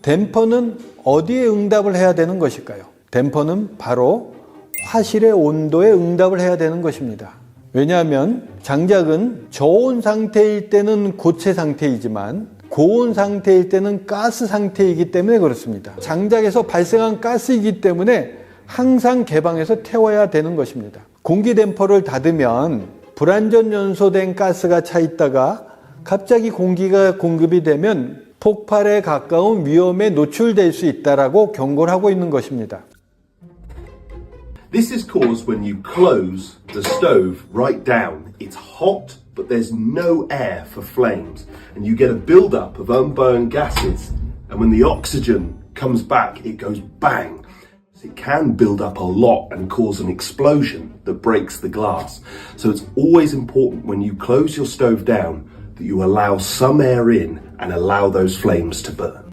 댐퍼는 어디에 응답을 해야 되는 것일까요? 댐퍼는 바로 화실의 온도에 응답을 해야 되는 것입니다. 왜냐하면 장작은 저온 상태일 때는 고체 상태이지만 고온 상태일 때는 가스 상태이기 때문에 그렇습니다. 장작에서 발생한 가스이기 때문에 항상 개방해서 태워야 되는 것입니다. 공기 댐퍼를 닫으면 불완전 연소된 가스가 차 있다가 갑자기 공기가 공급이 되면 폭발에 가까운 위험에 노출될 수 있다라고 경고를 하고 있는 것입니다. This is caused when you close the stove right down. It's hot, but there's no air for flames, and you get a build-up of unburned gases. And when the oxygen comes back, it goes bang. It can build up a lot and cause an explosion that breaks the glass. So it's always important when you close your stove down that you allow some air in and allow those flames to burn.